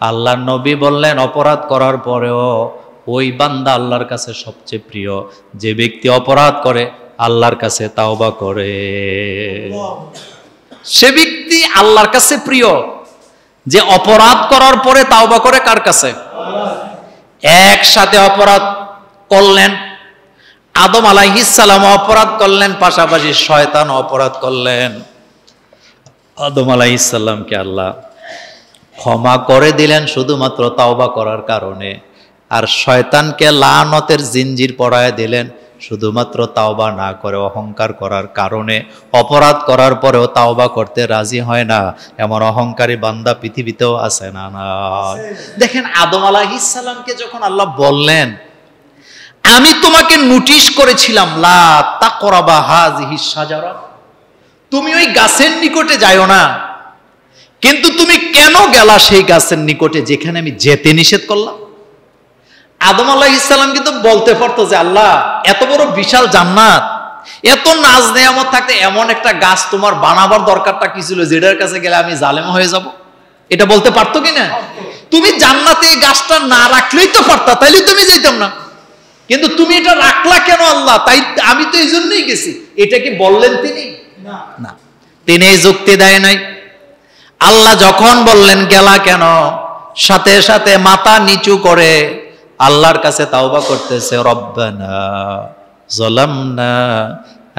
আল্লাহর নবী বললেন অপরাধ করার পরেও ওই বান্দা আল্লাহর কাছে সবচেয়ে প্রিয় যে ব্যক্তি অপরাধ করে আল্লাহর কাছে তাওবা করে। সে ব্যক্তি আল্লাহর কাছে প্রিয় যে অপরাধ করার পরে তাওবা করে কার কাছে? একসাথে অপরাধ করলেন, আদম আলাইহিস সালাম অপরাধ করলেন, পাশাপাশি শয়তান অপরাধ করলেন। আদম আলাইহিস সালামকে আল্লাহ ক্ষমা করে দিলেন শুধুমাত্র তাওবা করার কারণে, আর শয়তানকে লানতের জিঞ্জির পরায় দিলেন শুধুমাত্র তাওবা না করে অহংকার করার কারণে। অপরাধ করার পরেও তাওবা করতে রাজি হয় না এমন অহংকারী বান্দা পৃথিবীতেও আছে না? না। দেখেন আদম আলাইহিস সালামকে যখন আল্লাহ বললেন আমি তোমাকে নোটিশ করেছিলাম লা তাকরাবা হাযিহিস শাজারা, তুমি ওই গাছের নিকটে যাইও না, কিন্তু তুমি কেন গেলা সেই গাছের নিকটে যেখানে আমি যেতে নিষেধ করলাম? আদম আলাইহিস সালাম কিন্তু বলতে পারতো যে আল্লাহ এত বড় বিশাল জান্নাত, এত নাজ নেয়ামত থাকতে এমন একটা গাছ তোমার বানাবার দরকারটা কি ছিল যেটার কাছে গেলে আমি জালেম হয়ে যাব? এটা বলতে পারতো কিনা? তুমি জান্নাতে এই গাছটা না রাখলেই তো পারতা, তাইলে তুমি যেতাম না, কিন্তু তুমি এটা রাখলা কেন আল্লাহ? তাই আমি তো এই জন্যই গেছি। এটা কি বললেন তিনি? না, তিনি এই যুক্তি দেয় নাই। আল্লাহ যখন বললেন গেলা কেন, সাথে সাথে মাথা নিচু করে আল্লাহর কাছে তাওবা করতেছে, রব্বানা যালামনা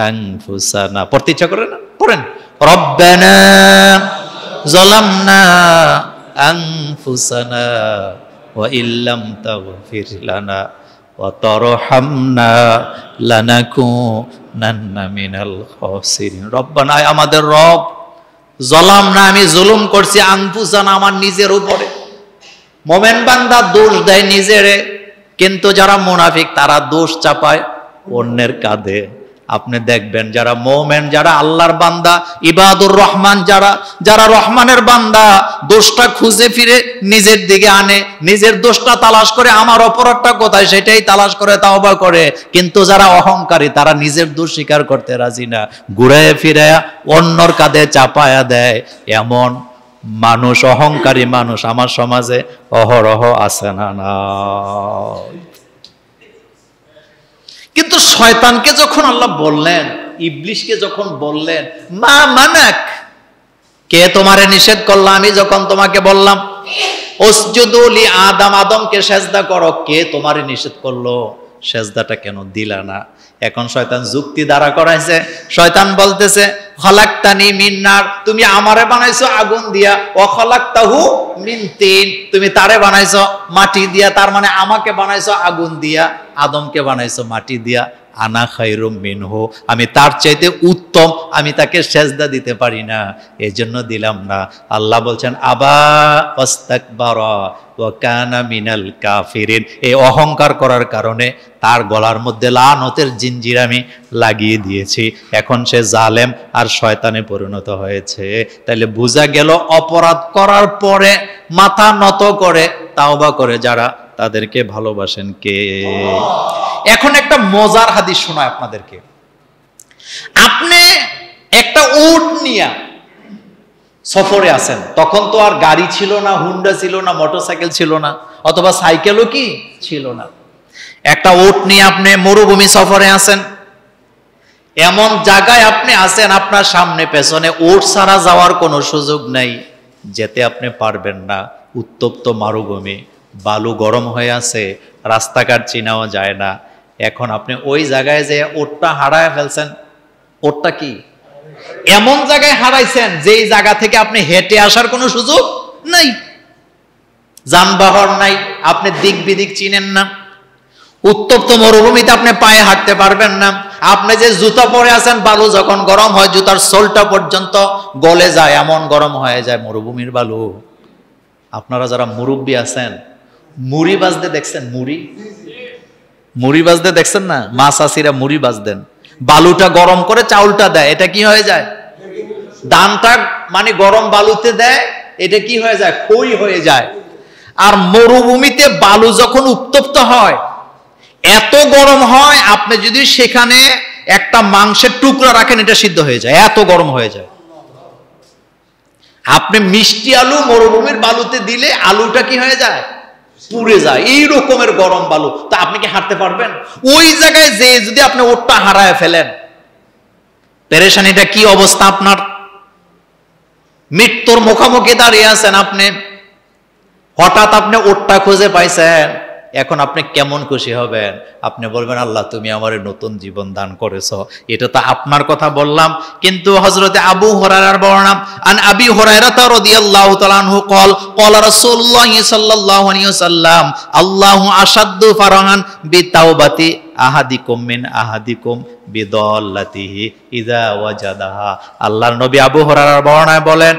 আনফুসানা। পড়তে ইচ্ছা করে না? পড়েন, রব্বানা যালামনা আনফুসানা ওয়া ইল্লাম তাগফির লানা ওয়া তারহামনা লানাকুনান্না মিনাল খাসিরিন। রব্বানা, আমাদের রব, যালামনা, আমি জুলুম করছি, আনফুসানা, আমার নিজের উপরে। মোমেন বান্দা দোষ দেয় নিজেরে, কিন্তু যারা মুনাফিক তারা দোষ চাপায় অন্যের কাঁধে। আপনি দেখবেন যারা মোমেন, যারা আল্লাহর বান্দা, ইবাদুর রহমান, যারা রহমানের বান্দা, দোষটা খুঁজে ফিরে নিজের দিকে আনে, নিজের দোষটা তালাশ করে, আমার অপরাধটা কোথায় সেটাই তালাশ করে তাওবা করে। কিন্তু যারা অহংকারী তারা নিজের দোষ স্বীকার করতে রাজি না, ঘুরে ফিরে অন্যর কাঁধে চাপায়া দেয়। এমন মানুষ, অহংকারী মানুষ আমার সমাজে অহরহ আছে না? না। কিন্তু শয়তানকে যখন আল্লাহ বললেন, ইবলিশকে যখন বললেন মা মানাক, কে তোমারে নিষেধ করলো? আমি যখন তোমাকে বললাম উসজুদু লি আদম, আদমকে সেজদা করো, কে তোমারে নিষেধ করলো? সেজদাটা কেন দিলা না? এখন শয়তান যুক্তি দ্বারা করাইছে। শয়তান বলতেছে খলাকতানি মিন নার, তুমি আমারে বানাইছো আগুন দিয়া, ও খলাকতাহু মিন তিন, তুমি তারে বানাইছো মাটি দিয়া, তার মানে আমাকে বানাইছো আগুন দিয়া, আদমকে বানাইছো মাটি দিয়া। আনা খায়রুম মিনহু, আমি তার চাইতে উত্তম, আমি তাকে সেজদা দিতে পারি না, এজন্য দিলাম না। আল্লাহ বলছেন আবা ওয়াস্তাকবারা ওয়া কানা মিনাল কাফিরিন, এই অহংকার করার কারণে তার গলার মধ্যে লানতের জিঞ্জির আমি লাগিয়ে দিয়েছি। এখন সে জালেম আর শয়তানে পরিণত হয়েছে। তাইলে বোঝা গেল অপরাধ করার পরে মাথা নত করে তাওবা করে যারা, তাদেরকে ভালোবাসেন কে? এখন একটা মজার হাদিস শোনায় আপনাদেরকে। আপনি একটা উট নিয়ে সফরে আছেন, তখন তো আর গাড়ি ছিল না, হুন্ডা ছিল না, মোটরসাইকেল ছিল না, অথবা সাইকেলও কি ছিল না। একটা উট নিয়ে আপনি মরুভূমি সফরে আছেন, এমন জায়গায় আপনি আছেন আপনার সামনে পেছনে উট ছাড়া যাওয়ার কোনো সুযোগ নাই, যেতে আপনি পারবেন না। উত্তপ্ত মরুভূমি, বালু গরম হয়ে আছে, রাস্তাঘাট চিনাও যায় না। এখন আপনি ওই জায়গায় যে উটটা হারায় ফেলছেন, উটটা কি এমন জায়গায় হারাইছেন যেই জায়গা থেকে আপনি হেঁটে আসার কোনো সুযোগ নাই, যানবাহন নাই, আপনি দিক বিদিক চিনেন না। উত্তপ্ত মরুভূমিতে আপনি পায়ে হাঁটতে পারবেন না। আপনি যে জুতা পরে আছেন, বালু যখন গরম হয় জুতার সোলটা পর্যন্ত গলে যায়, এমন গরম হয়ে যায় মরুভূমির বালু। আপনারা যারা মুরব্বী আছেন, মুড়ি বাজতে দেখছেন? মুড়ি বাজতে দেখছেন না? মাছ আসিরা মুড়ি বাজদেন, বালুটা গরম করে চাউলটা দেয়, এটা কি হয়ে যায়? ধানটা মানে গরম বালুতে দেয়, এটা কি হয়ে যায়? খই হয়ে যায়। আর মরুভূমিতে বালু যখন উত্তপ্ত হয়, এত গরম হয়, আপনি যদি সেখানে একটা মাংসের টুকরা রাখেন এটা সিদ্ধ হয়ে যায়, এত গরম হয়ে যায়। আপনি মিষ্টি আলু মরুভূমির বালুতে দিলে আলুটা কি হয়ে যায়? পুড়ে যায়। এই রকমের গরম বালু। তা আপনি কি হাঁটতে পারবেন? ওই জায়গায় যে যদি আপনি ওটটা হারায় ফেলেন, পেরেশানিটা কি অবস্থা আপনার? মৃত্যুর মুখোমুখি দাঁড়িয়ে আছেন আপনি, হঠাৎ আপনি ওটটা খুঁজে পাইছেন, এখন আপনি কেমন খুশি হবেন? আপনি বলবেন আল্লাহ তুমি আমারে নতুন জীবন দান করেছো। এটা তো আপনার কথা বললাম, কিন্তু হযরতে আবু হুরায়রার বর্ণনা, আন আবি হুরায়রা রাদিয়াল্লাহু তাআলা আনহু قال قال رسول الله صلى الله عليه وسلم আল্লাহু আশাদ্দু ফারহান বিতাওবাতি আহাদিকুম মিন আহাদিকুম বিদাল্লাতিহি ইযা ওয়াজাদাহা। আল্লাহর নবী আবু হুরায়রার বর্ণনায় বলেন,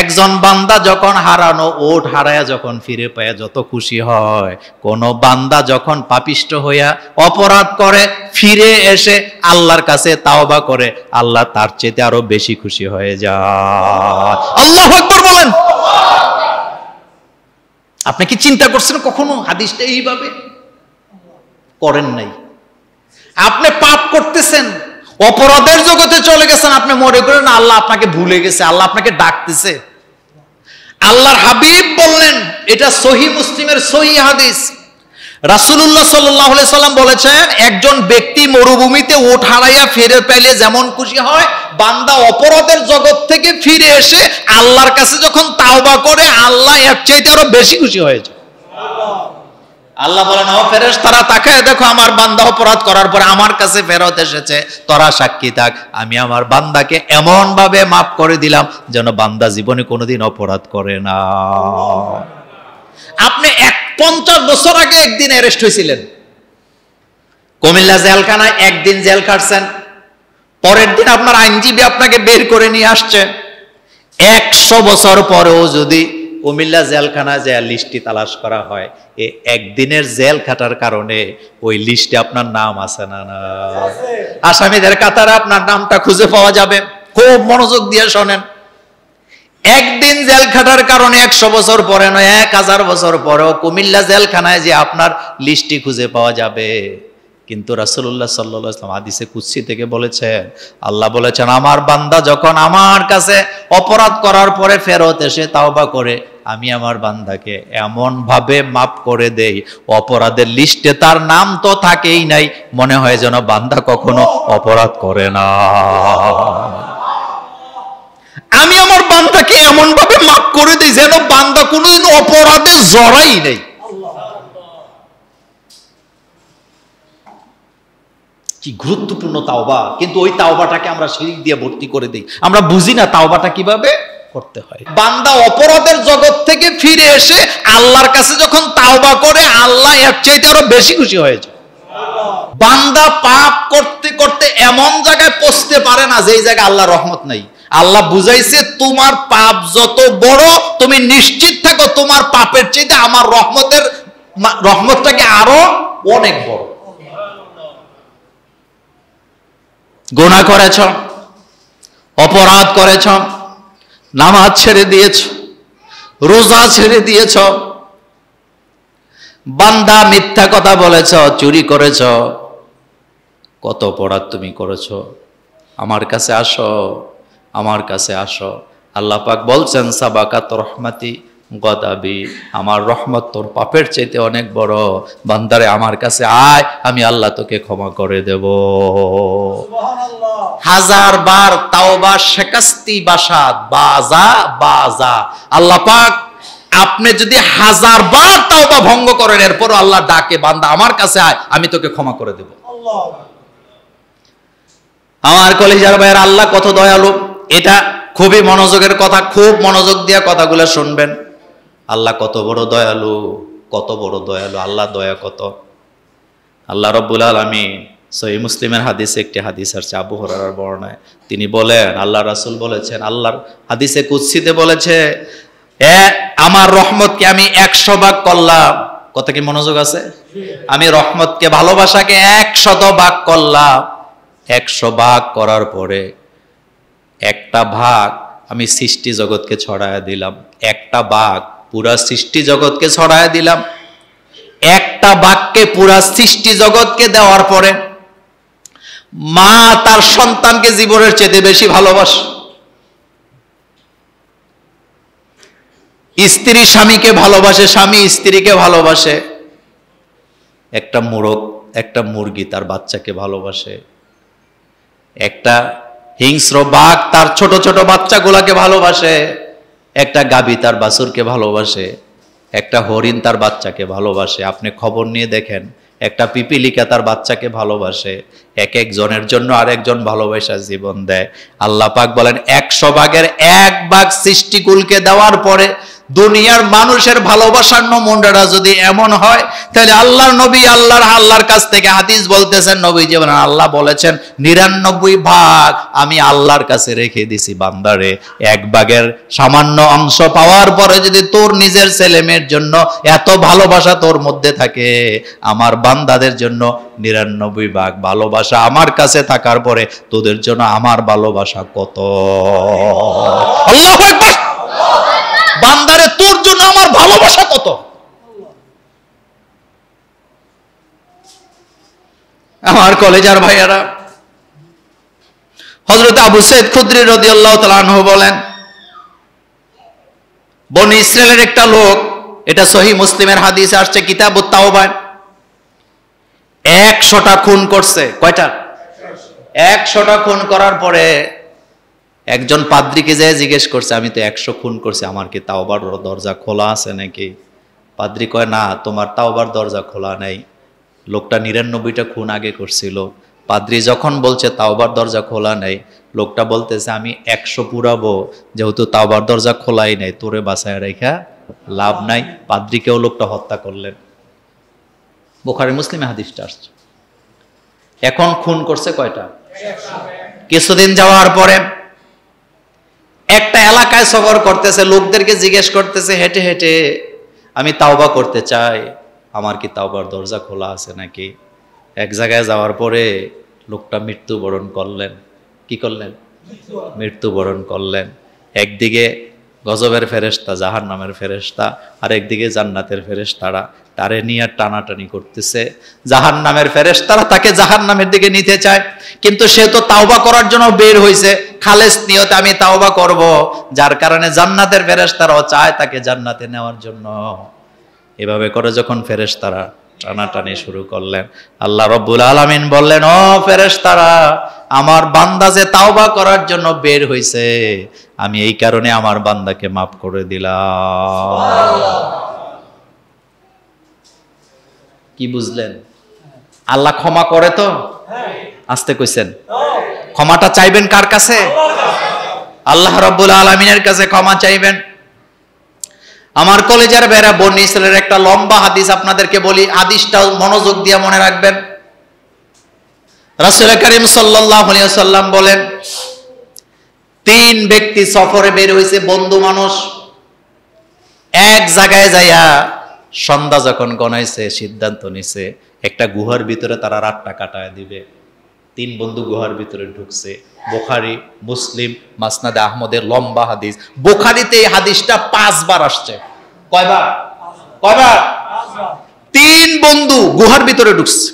একজন বান্দা যখন হারানো ওট হারায়া যখন ফিরে পায় যত খুশি হয়, কোন বান্দা যখন পাপিষ্ট হইয়া অপরাধ করে ফিরে এসে আল্লাহর কাছে তাওবা করে, আল্লাহ তার চেয়ে আরো বেশি খুশি হয়ে যায়। আল্লাহু আকবার বলেন। আপনি কি চিন্তা করছেন কখনো হাদিসটা এইভাবে? করেন নাই। আপনি পাপ করতেছেন, অপরাধের জগতে চলে গেছেন, আপনি মনে করেন আল্লাহ আপনাকে ভুলে গেছে, আল্লাহ আপনাকে ডাকতেছে। আল্লাহর হাবিব বললেন, এটা সহিহ মুসলিমের সহিহ হাদিস, রাসূলুল্লাহ সাল্লাল্লাহু আলাইহি সাল্লাম বলেছেন, একজন ব্যক্তি মরুভূমিতে ওট হারাইয়া ফিরে পেলে যেমন খুশি হয়, বান্দা অপরাধের জগৎ থেকে ফিরে এসে আল্লাহর কাছে যখন তাওবা করে, আল্লাহ এর চাইতে আরো বেশি খুশি হয়ে যায়। আল্লাহ বলেন, ও ফেরেশতারা তাকায় দেখো, আমার বান্দা অপরাধ করার পরে আমার কাছে ফেরত এসেছে, তোরা সাক্ষী থাক, আমি আমার বান্দাকে এমন ভাবে মাফ করে দিলাম যেন বান্দা জীবনে কোনোদিন অপরাধ করে না। আপনি 50 বছর আগে একদিন অ্যারেস্ট হয়েছিলেন, কুমিল্লা জেলখানায় একদিন জেল কাটছেন, পরের দিন আপনার আইনজীবী আপনাকে বের করে নিয়ে আসছে। 100 বছর পরেও যদি কুমিল্লা জেলখানায় যে লিস্টটি তালাশ করা হয়, এই একদিনের জেল খাটার কারণে ওই লিস্টে আপনার নাম আছে না? আসামিদের কাতারে আপনার নামটা খুঁজে পাওয়া যাবে। খুব মনোযোগ দিয়ে শোনেন, একদিন জেল খাটার কারণে 100 বছর পরে নয়, 1000 বছর পরেও কুমিল্লা জেলখানায় যে আপনার লিস্টটি খুঁজে পাওয়া যাবে। কিন্তু রাসূলুল্লাহ সাল্লাল্লাহু আলাইহি ওয়াসাল্লাম হাদিসে কুদসি থেকে বলেছেন, আল্লাহ বলেছেন, আমার বান্দা যখন আমার কাছে অপরাধ করার পরে ফেরত এসে তাওবা করে, আমি আমার বান্দাকে এমন ভাবে মাফ করে দেই, অপরাধের লিস্টে তার নাম তো থাকেই নাই, মনে হয় যেন বান্দা কখনো অপরাধ করে না। আমি আমার বান্দাকে এমন ভাবে মাফ করে দেই যেন বান্দা কোনোদিন অপরাধে জড়াই নেই। কি গুরুত্বপূর্ণ তাওবা! কিন্তু ওই তাওবাটাকে আমরা শিরক দিয়ে ভর্তি করে দেই, আমরা বুঝি না তাওবাটা কিভাবে করতে হয়। বান্দা অপরাধের জগৎ থেকে ফিরে এসে আল্লাহর কাছে যখন তাওবা করে, আল্লাহ এর চাইতে আরো বেশি খুশি হয়ে যায়। বান্দা পাপ করতে করতে এমন জায়গায় পৌঁছতে পারে না যেই জায়গায় আল্লাহর রহমত নাই। আল্লাহ বুঝাইছে, তোমার পাপ যত বড়, তুমি নিশ্চিত থাকো তোমার পাপের চাইতে আমার রহমতটাকে আরো অনেক বড়। গুনাহ করেছ, অপরাধ করেছ, নামাজ ছেড়ে দিয়েছ, রোজা ছেড়ে দিয়েছ, বান্দা মিথ্যা কথা বলেছ, চুরি করেছ, কত অপরাধ তুমি করেছ, আমার কাছে আসো, আমার কাছে আসো। আল্লাহ পাক বলছেন, সাবাকাত রহমাতি গদাবি, আমার রহমত তোর পাপের চাইতে অনেক বড়, বান্দারে আমার কাছে আয়, আমি আল্লাহ তোকে ক্ষমা করে দেব। হাজার বার তাওবা শেকাস্তি বাসাত বাজা বাজা। আল্লাহ পাক আপনি যদি 1000 বার তাওবা ভঙ্গ করেন, এরপর আল্লাহ ডাকে, বান্দা আমার কাছে আয়, আমি তোকে ক্ষমা করে দেব। আমার কলিজার ভাইয়ের, আল্লাহ কত দয়ালু, এটা খুবই মনোযোগের কথা, খুব মনোযোগ দিয়ে কথাগুলো শুনবেন। আল্লাহ কত বড় দয়ালু, কত বড় দয়ালু, আল্লাহ দয়া কত। আল্লাহ রাব্বুল আলামিন সহিহ মুসলিমের হাদিসে একটি হাদিস আছে, আবু হুরায়রার বর্ণনায়, তিনি বলেন, আল্লাহ রাসূল বলেছেন, আল্লাহর হাদিসে কুদসিতে বলেছে, আমার রহমতকে আমি 100 ভাগ করলাম। কথা কি মনোযোগ আছে? আমি রহমতকে, ভালোবাসাকে 100 ভাগ করলাম। 100 ভাগ করার পরে একটা ভাগ আমি সৃষ্টি জগৎকে ছড়ায়া দিলাম, একটা ভাগ পুরা সৃষ্টি জগৎকে ছড়ায়া দিলাম। একটা ভাগকে পুরা সৃষ্টি জগৎকে দেওয়ার পরে মা তার সন্তানকে জীবনের চেয়ে বেশি ভালোবাসে। স্ত্রী স্বামীকে ভালোবাসে, স্বামী স্ত্রীকে ভালোবাসে। একটা মোরগ, একটা মুরগি তার বাচ্চাকে ভালোবাসে। একটা হিংস্র বাঘ তার ছোট ছোট বাচ্চাগুলাকে ভালোবাসে। একটা গাভী তার বাছুরকে ভালোবাসে। একটা হরিণ তার বাচ্চাকে ভালোবাসে। আপনি খবর নিয়ে দেখেন, একটা পিপিলিকা তার বাচ্চাকে ভালোবাসে। এক একজনের জন্য আরেকজন ভালোবাসা জীবন দেয়। আল্লাহ পাক বলেন 100 ভাগের 1 ভাগ সৃষ্টিকুলকে দেওয়ার পরে দুনিয়ার মানুষের ভালোবাসার নমুনাটা যদি এমন হয়, তাহলে আল্লাহর নবী আল্লাহর কাছ থেকে হাদিস বলতেছেন, নবী জীবন আল্লাহ বলেছেন 99 ভাগ আমি আল্লাহর কাছে রেখে দিছি বান্দারে। 1 ভাগের সামান্য অংশ পাওয়ার পরে যদি তোর নিজের ছেলে মেয়ের জন্য এত ভালোবাসা তোর মধ্যে থাকে, আমার বান্দাদের জন্য 99 ভাগ ভালোবাসা আমার কাছে থাকার পরে তোদের জন্য আমার ভালোবাসা কত। আল্লাহু আকবার। বান্দারে তোর জন্য আমার ভালোবাসা কত। আমার কলেজার ভাইয়ারা, হযরত আবু সাঈদ খুদরি রাদিয়াল্লাহু তাআলা আনহু বলেন, বনি ইসরাইলের একটা লোক, এটা সহিহ মুসলিমের হাদিসে আসছে কিতাবুত তাওবা, 100টা খুন করছে। কয়টা? 100টা খুন করার পরে একজন পাদ্রীকে যেয়ে জিজ্ঞেস করছে, আমি তো 100 খুন করছি, আমার কি তাওবার দরজা খোলা আছে নাকি? পাদ্রী কয়, না, তোমার তাওবার দরজা খোলা নাই। লোকটা 99টা খুন আগে করছিল। পাদ্রী যখন বলছে তাওবার দরজা খোলা নাই, লোকটা বলতেছে আমি 100 পুরাবো, যেহেতু তাওবার দরজা খোলাই নাই, তোরে বাঁচায় রেখা লাভ নাই। পাদ্রীকেও লোকটা হত্যা করলেন। বুখারী মুসলিমে হাদিসটা আসছে। এখন খুন করছে কয়টা? কিছুদিন যাওয়ার পরে একটা এলাকায় সফর করতেছে, লোকদেরকে জিজ্ঞেস করতেছে হেঁটে হেঁটে, আমি তাওবা করতে চাই, আমার কি তাওবার দরজা খোলা আছে নাকি? এক জায়গায় যাওয়ার পরে লোকটা মৃত্যুবরণ করলেন। কি করলেন? মৃত্যুবরণ করলেন। একদিকে গজবের ফেরেশতা, জাহান্নামের ফেরেশতা, আর একদিকে জান্নাতের ফেরেশতারা তারে নিয়ে টানাটানি করতেছে। জাহান্নামের ফেরেশতারা তাকে জাহান্নামের দিকে নিতে চায়, কিন্তু সে তো তাওবা করার জন্য বের হয়েছে, খালেস নিয়তে আমি তাওবা করব, যার কারণে জান্নাতের ফেরেশতারাও চায় তাকে জান্নাতে নেওয়ার জন্য। এভাবে করে যখন ফেরেশতারা টানাটানি শুরু করলেন, আল্লাহ রাব্বুল আলামিন বললেন, ও ফেরেশতারা, আমার বান্দা যে তাওবা করার জন্য বের হয়েছে, আমি এই কারণে আমার বান্দাকে মাফ করে দিলাম। কি বুঝলেন? আল্লাহ ক্ষমা করে তো? আস্তে কইছেন। ক্ষমাটা চাইবেন কার কাছে? আল্লাহ রাব্বুল আলামিনের কাছে ক্ষমা চাইবেন। আমার কলেজার বেড়া, বনি ইসরাইলের একটা লম্বা হাদিস আপনাদেরকে বলি, হাদিসটা মনোযোগ দিয়ে মনে রাখবেন। রাসূল করিম সাল্লাল্লাহু আলাইহি ওয়াসাল্লাম বলেন, 3 ব্যক্তি সফরে বের হয়েছে, বন্ধু মানুষ, এক জায়গায় যাইয়া সন্ধ্যা যখন গনাইছে সিদ্ধান্ত নিছে একটা গুহার ভিতরে তারা রাতটা কাটায় দিবে। 3 বন্ধু গুহার ভিতরে ঢুকছে। বুখারী, মুসলিম, মাসনাদে আহমদের লম্বা হাদিস। বুখারীতে এই হাদিসটা 5 বার আসছে। কয়বার? 3 বন্ধু গুহার ভিতরে ঢুকছে।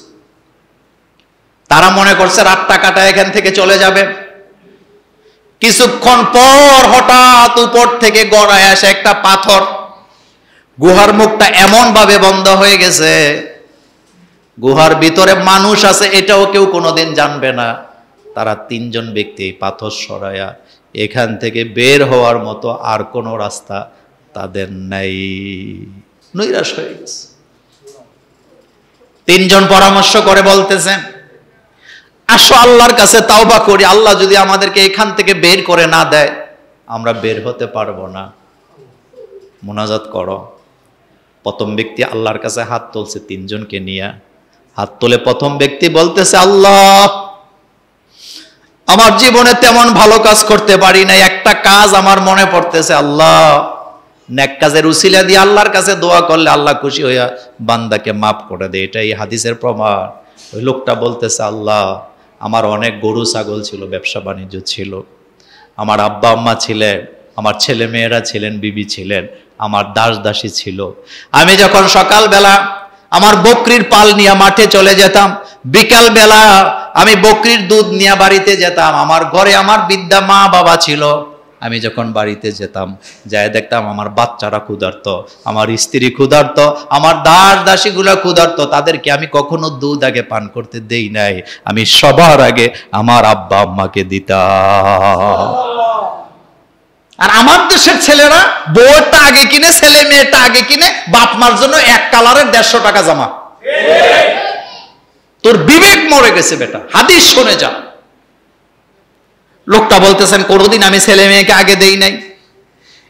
তারা মনে করছে রাতটা কাটায় এখান থেকে চলে যাবে। কিছুক্ষণ পর হঠাৎ উপর থেকে গড়ায় আসে একটা পাথর। গুহার মুখটা এমন ভাবে বন্ধ হয়ে গেছে, গুহার ভিতরে মানুষ আছে এটাও কেউ কোনোদিন জানবে না। তারা 3 জন ব্যক্তি পাথর সরায়া এখান থেকে বের হওয়ার মতো আর কোনো রাস্তা তাদের নাই, নৈরাশ হয়ে গেছে। 3 জন পরামর্শ করে বলতেছেন, আসো আল্লাহর কাছে তাওবা করি, আল্লাহ যদি আমাদেরকে এখান থেকে বের করে না দেয় আমরা বের হতে পারবো না। মুনাজাত করো। প্রথম ব্যক্তি আল্লাহর কাছে হাত তুলছে, 3 জনকে নিয়ে হাত তুলে প্রথম ব্যক্তি বলতেছে, আল্লাহ, আমার জীবনে তেমন ভালো কাজ করতে পারি না, একটা কাজ আমার মনে পড়তেছে, আল্লাহ, নেক কাজের উসিলা দিয়ে আল্লাহর কাছে দোয়া করলে আল্লাহ খুশি হইয়া বান্দাকে মাফ করে দেয়, এটাই হাদিসের প্রমাণ। ওই লোকটা বলতেছে, আল্লাহ, আমার অনেক গরু ছাগল ছিল, ব্যবসা বাণিজ্য ছিল, আমার আব্বা আম্মা ছিলেন, আমার ছেলে মেয়েরা ছিলেন, বিবি ছিলেন, আমার দাস দাসী ছিল। আমি যখন সকালবেলা আমার বকরির পাল নিয়ে মাঠে চলে যেতাম, বিকাল বেলা আমি বকরির দুধ নিয়ে বাড়িতে যেতাম, আমার ঘরে আমার বৃদ্ধা মা বাবা ছিল, আমি যখন বাড়িতে যেতাম, যাই দেখতাম আমার বাচ্চারা ক্ষুধার্ত, আমার স্ত্রী ক্ষুধার্ত, আমার দাস দাসীগুলা ক্ষুধার্ত। তাদেরকে আমি কখনো দুধ আগে পান করতে দেই নাই, আমি সবার আগে আমার আব্বা আম্মাকে দিতাম। আর আমার দেশের ছেলেরা বউটা আগে কিনে, ছেলে মেয়েটা আগে কিনে, বাপ মার জন্য এক কালারের 150 টাকা জামা। তোর বিবেক মরে গেছে বেটা, হাদিস শুনে যা। লোকটা বলতেছেন কোনদিন আমি ছেলে মেয়েকে আগে দেই নাই।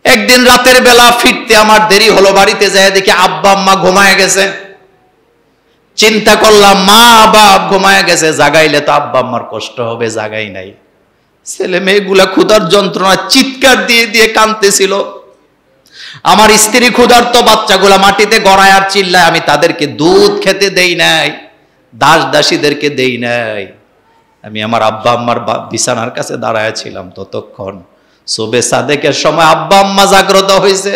একদিন রাতের বেলা ফিরতে আমার দেরি হলো, বাড়িতে যায় দেখি আব্বা আম্মা ঘুমায় গেছে। চিন্তা করলাম মা বাপ ঘুমায় গেছে, জাগাইলে তো আব্বা আম্মার কষ্ট হবে, জাগাই নাই। ছেলে মেয়েগুলা ক্ষুধার যন্ত্রণা চিৎকার দিয়ে দিয়ে কাঁদতেছিল। আমার স্ত্রী ক্ষুধার্ত, বাচ্চাগুলা মাটিতে গড়ায় আর চিল্লায়। আমি তাদেরকে দুধ খেতে দেই নাই, দাস দাসীদেরকে দেই নাই। আমি আমার আব্বা আম্মার বিছানার কাছে দাঁড়ায় ছিলাম। ততক্ষণ সুবে সাদেকের সময় আব্বা আম্মা জাগ্রত হয়েছে।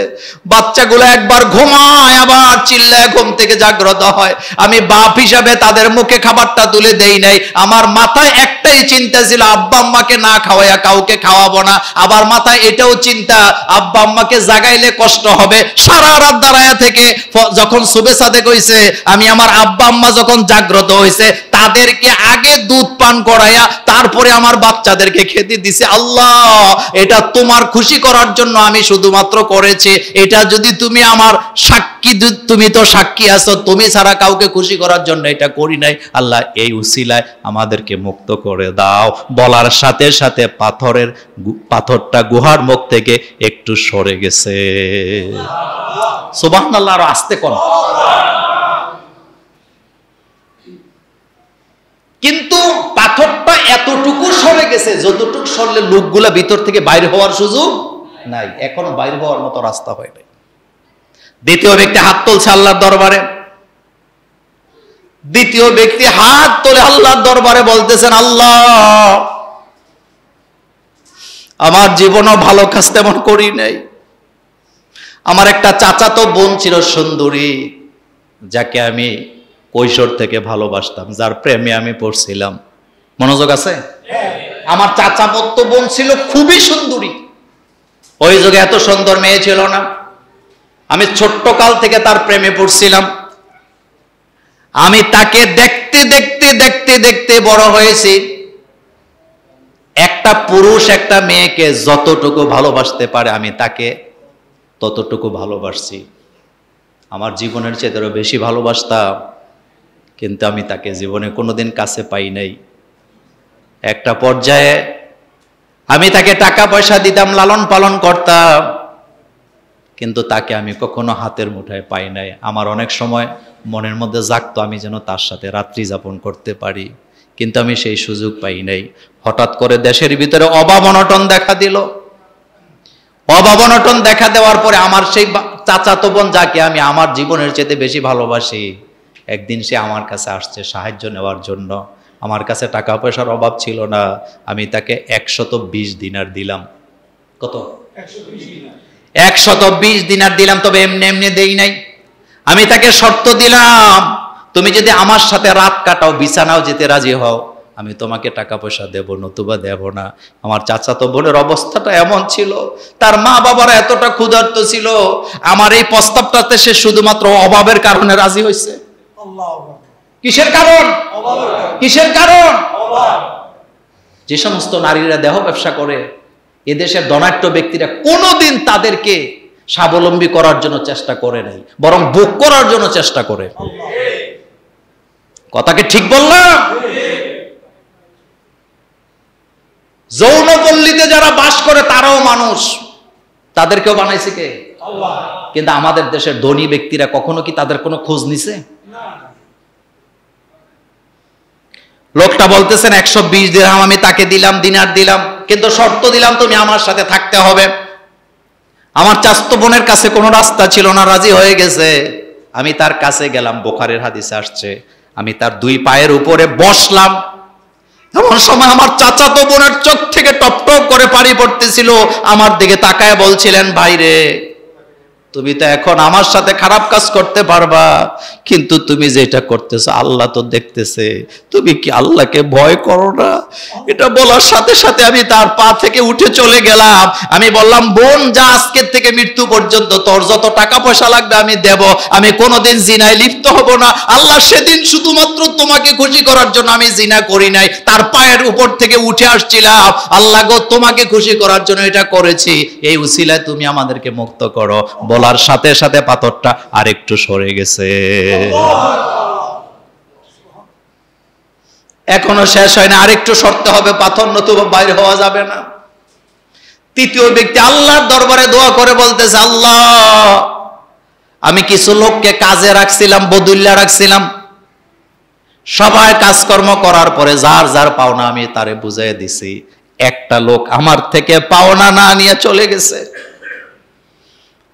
বাচ্চাগুলো একবার ঘুমায়, আবার চিল্লায় ঘুম থেকে জাগ্রত হয়। আমি বাপ হিসাবে তাদের মুখে খাবারটা তুলে দেই নাই। আমার মাথায় একটাই চিন্তা ছিল, আব্বা আম্মাকে না খাওয়াইয়া কাউকে খাওয়াবো না। আবার মাথায় এটাও চিন্তা, আব্বা আম্মাকে জাগাইলে কষ্ট হবে। সারা রাত দাঁড়ায়া থেকে যখন সুবে সাদেক হয়েছে, আমি আমার আব্বা আম্মা যখন জাগ্রত হয়েছে, তাদেরকে আগে দুধ পান করাইয়া তারপরে আমার বাচ্চাদেরকে খেতে দিছে। আল্লাহ, এটা তোমার খুশি করার জন্য আমি শুধুমাত্র করেছি। এটা যদি তুমি আমার সাক্ষী, তুমি তো সাক্ষী আছো, তুমি ছাড়া কাউকে খুশি করার জন্য এটা করি নাই। আল্লাহ, এই উসিলায় আমাদেরকে মুক্ত করে দাও। বলার সাথে সাথে পাথরটা গুহার মুখ থেকে একটু সরে গেছে। সুবহানাল্লাহ, আর আস্তে কোন। কিন্তু পাথরটা এতটুকু সরে গেছে যতটুকু সরলে লোকগুলা ভিতর থেকে বাইরে হওয়ার সুযোগ নাই, এখনো বাইরে হওয়ার মতো রাস্তা হয় নাই। দ্বিতীয় ব্যক্তি হাত তুলছে আল্লাহর দরবারে। দ্বিতীয় ব্যক্তি হাত তুলে আল্লাহর দরবারে বলতেছেন, আল্লাহ, আমার জীবনও ভালো কাজ তেমন করি নাই। আমার একটা চাচাতো বোন ছিল সুন্দরী, যাকে আমি কৈশোর থেকে ভালোবাসতাম, যার প্রেমে আমি পড়ছিলাম। মনোযোগ আছে? আমার চাচাতো বোন ছিল খুবই সুন্দরী। ওই যুগে এত সুন্দর মেয়ে ছিল না। আমি ছোট্ট কাল থেকে তার প্রেমে পড়ছিলাম। আমি তাকে দেখতে দেখতে দেখতে দেখতে বড় হয়েছি। একটা পুরুষ একটা মেয়েকে যতটুকু ভালোবাসতে পারে আমি তাকে ততটুকু ভালোবাসছি। আমার জীবনের চেয়েও বেশি ভালোবাসতাম, কিন্তু আমি তাকে জীবনে কোনোদিন কাছে পাই নাই। একটা পর্যায়ে আমি তাকে টাকা পয়সা দিতাম, লালন পালন করতাম, কিন্তু তাকে আমি কখনো হাতের মুঠায় পাই নাই। আমার অনেক সময় মনের মধ্যে জাগতো আমি যেন তার সাথে রাত্রি যাপন করতে পারি, কিন্তু আমি সেই সুযোগ পাই নাই। হঠাৎ করে দেশের ভিতরে অভাব অনটন দেখা দিল। অভাব অনটন দেখা দেওয়ার পরে আমার সেই চাচাতো বোন, যাকে আমি আমার জীবনের চেয়ে বেশি ভালোবাসি, একদিন সে আমার কাছে আসছে সাহায্য নেওয়ার জন্য। আমার কাছে টাকা পয়সার অভাব ছিল না। আমি তাকে 120 দিনার দিলাম। কত? 120 দিনার দিলাম। তবে এমনি এমনি দেই নাই। আমি তাকে শর্ত দিলাম, তুমি যদি আমার সাথে রাত কাটাও, বিছানাও যেতে রাজি হও, আমি তোমাকে টাকা পয়সা দেব, নতুবা দেব না। আমার চাচাতো বোনের অবস্থাটা এমন ছিল, তার মা বাবারা এতটা ক্ষুধার্ত ছিল। আমার এই প্রস্তাবটাতে সে শুধুমাত্র অভাবের কারণে রাজি হয়েছে। কিসের কারণ? কিসের কারণ? যে সমস্ত নারীরা দেহ ব্যবসা করে, এদেশের ধনাঢ্য ব্যক্তিরা কোনোদিন তাদেরকে স্বাবলম্বী করার জন্য চেষ্টা করে নাই, বরং ভোগ করার জন্য চেষ্টা করে। কথাকে ঠিক বললাম? যৌনপল্লীতে যারা বাস করে তারাও মানুষ, তাদেরকেও বানাইছে কে? আল্লাহ। কিন্তু আমাদের দেশের ধনী ব্যক্তিরা কখনো কি তাদের কোনো খোঁজ নিছে? লোকটা বলতেছেন 120 দিরহাম আমি তাকে দিলাম, দিনার দিলাম, কিন্তু শর্ত দিলাম তুমি আমার সাথে থাকতে হবে। আমার চাচাতো বোনের কাছে কোনো রাস্তা ছিল না, রাজি হয়ে গেছে। আমি তার কাছে গেলাম, বুখারীর হাদিসে আসছে। আমি তার 2 পায়ের উপরে বসলাম। এমন সময় আমার চাচাতো বোনের চোখ থেকে টপ টপ করে পানি পড়তেছিল। আমার দিকে তাকায় বলছিলেন, ভাই রে, তুমি তো এখন আমার সাথে খারাপ কাজ করতে পারবা, কিন্তু তুমি যেটা করতেছো আল্লাহ তো দেখতেছে, তুমি কি আল্লাহকে ভয় করো না? এটা বলার সাথে সাথে আমি তার পা থেকে উঠে চলে গেলাম। আমি বললাম, বোন যা, আজকের থেকে মৃত্যু পর্যন্ত তোর যত টাকা পয়সা লাগবে আমি দেব, আমি কোনোদিন জিনায় লিপ্ত হব না। আল্লাহ সেদিন শুধুমাত্র তোমাকে খুশি করার জন্য আমি জিনা করি নাই, তার পায়ের উপর থেকে উঠে আসছিলাম, আল্লাহ গো তোমাকে খুশি করার জন্য এটা করেছি, এই উসিলায় তুমি আমাদেরকে মুক্ত করো। বলার সাথে সাথে পাথরটা আরেকটু সরে গেছে। এখনো শেষ হয় না, আরেকটু সরতে হবে পাথর, নতুবা বাইরে হওয়া যাবে না। তৃতীয় ব্যক্তি আল্লাহর দরবারে দোয়া করে বলতেছে, আল্লাহ আমি কিছু লোককে কাজে রাখছিলাম, বদুল্লা রাখছিলাম, সবাই কাজকর্ম করার পরে যার যার পাওনা আমি তারে বুঝাই দিছি, একটা লোক আমার থেকে পাওনা না নিয়ে চলে গেছে।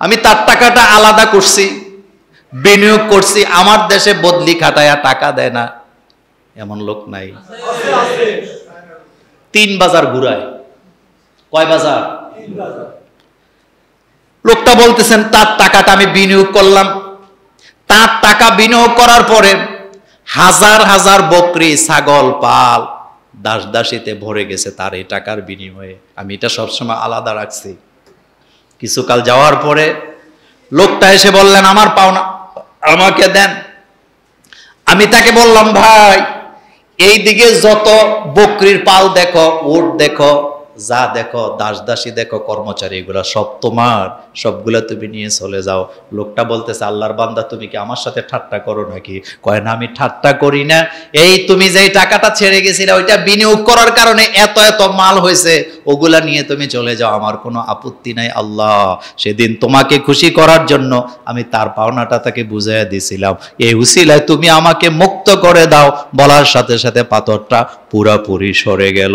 আমি তার টাকাটা আলাদা করছি, বিনিয়োগ করছি, আমার দেশে বদলি খাটায়া টাকা দেয় না, এমন লোক নাই? 3 বাজার ঘুরায়। কয় বাজার? লোকটা বলতেছেন তার টাকাটা আমি বিনিয়োগ করলাম, তার টাকা বিনিয়োগ করার পরে হাজার হাজার বকরি ছাগল পাল দাস দাসীতে ভরে গেছে তার এই টাকার বিনিময়ে। আমি এটা সবসময় আলাদা রাখছি। কিছুকাল যাওয়ার পরে লোকটা এসে বললেন, আমার পাওনা আমাকে দেন। আমি তাকে বললাম, ভাই এই দিকে যত বকরির পাল দেখো, উট দেখো, যা দেখো, দাস দাসী দেখো, কর্মচারী, এগুলা সব তোমার, সবগুলা তুমি নিয়ে চলে যাও। লোকটা বলতেছে, আল্লাহর বান্দা তুমি কি আমার সাথে ঠাট্টা করো নাকি? কয় না, আমি ঠাট্টা করি না, এই তুমি যে টাকাটা ছেড়ে গেছিলে ওইটা বিনিয়োগ করার কারণে এত এত মাল হয়েছে, ওগুলা নিয়ে তুমি চলে যাও, আমার কোনো আপত্তি নাই। আল্লাহ সেদিন তোমাকে খুশি করার জন্য আমি তার পাওনাটা তাকে বুঝাইয়া দিছিলাম, এই উসিলায় তুমি আমাকে মুক্ত করে দাও। বলার সাথে সাথে পাথরটা পুরাপুরি সরে গেল।